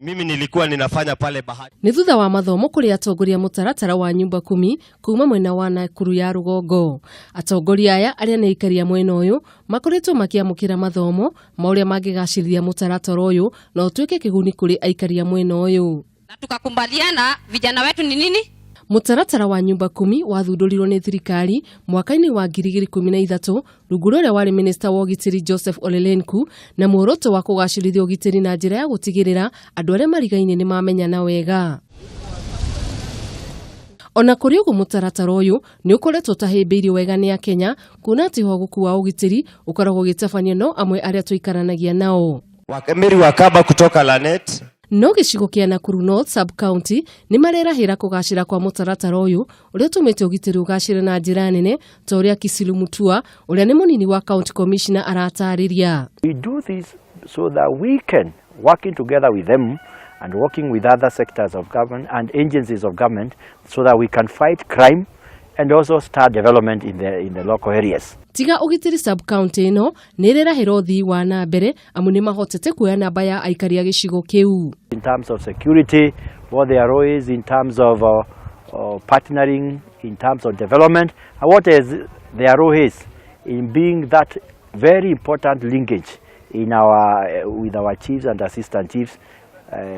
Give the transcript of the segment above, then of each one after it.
Mimi nilikuwa ninafanya pale Bahati. Ni thutha wa mathomo kuri atongoria mutaratara wa nyumba 10 kuma mwena wa Nakuru ya rugongo. Atongoria aya aria ni ikaria mwena uyu makoretwo makiamukira mathomo mauria mangigacirithia mutaratara uyu na utuike kiguni kuri aikaria mwena uyu. Na tukakubaliana vijana wetu ni nini? Mutaratara wa nyumba 10 wathundurirwo ni thirikari mwaka-ini wa 2013 rungu ruria wari minister wa ugitiri Joseph Ole Lenku na muoroto wa kugacirithia ugitiri na njira ya gutigirira andu aria marigaine ni mamenyana wega. Ona kuri ugu mutaratara uyu ni ukoretwo tahimbiirio wega ni Kenya kuna ati hoguku wa ugitiri ukoragwo gitafanio no amwe aria tuikaranagia nao. Wakemeri wakaba kutoka Lanet. No gicigo kia Nakuru North Sub-County ni marerahira kugacira kwa mutaratara uyu uria tumite ugitiri ugacire na njira nene ta uria Kisilu Mutua uria ni munini wa county commissioner aratariria. We do this so that we can working together with them and working with other sectors of government and agencies of government so that we can fight crime and also start development in the local areas. Tiga ugitiri sub-county no nirerahira uthii wa na mbere amu ni mahotete kuoya namba ya aikaria gicigo kiu. In terms of security, what their role is in terms of partnering, in terms of development, and what is their role is in being that very important linkage in with our chiefs and assistant chiefs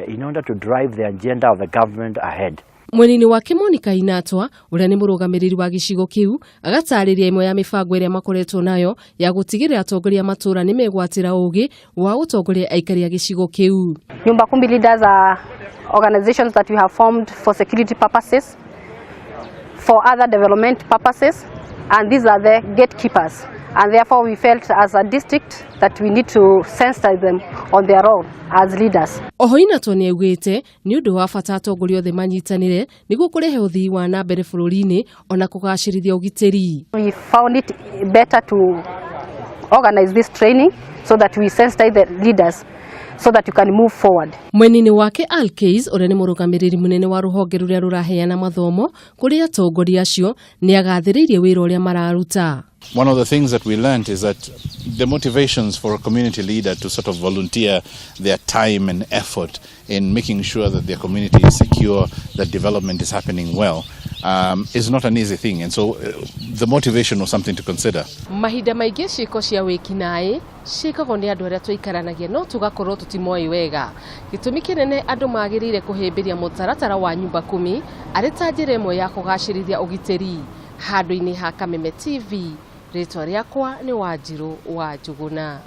in order to drive the agenda of the government ahead. Mwenini wa Monica Inatwa uria ni murugamiriri wa gicigo kiu agatariria imwe ya mifango iria makoretwo nayo ya gutigirira atongoria matura ni megwatira ugi wa utongoria aikaria gicigo kiu. Nyumba 10 leaders are organizations that we have formed for security purposes, for other development purposes, and these are the gatekeepers. And therefore we felt as a district that we need to sensitize them on their role as leaders. Oho Inatwa ni augite ni undu wa bata atongoria othe manyitanire niguo kurehe uthii wa na mbere bururi-ini ona kugacirithia ugitiri. We found it better to organize this training so that we sensitize the leaders so that you can move forward. Mwenini wake Alkeys uria ni murugamiriri munene wa ruhonge ruria ruraheana mathomo kuri atongoria acio ni agathiririe wira uria mararuta. One of the things that we learned is that the motivations for a community leader to sort of volunteer their time and effort in making sure that their community is secure, that development is happening well, is not an easy thing. And so the motivation was something to consider. Mahinda maingi ciiko cia wikinai ciikagwo ni andu aria tuikaranagia no tugakorwo tutimoi wega. Gitumi kinene andu magirire kuhimbiria mutaratara wa nyumba 10 ari ta njira imwe ya kugacirithia ugitiri. Handu-ini ha Kameme TV, ritwa riakwa ni Wanjiru wa Njuguna.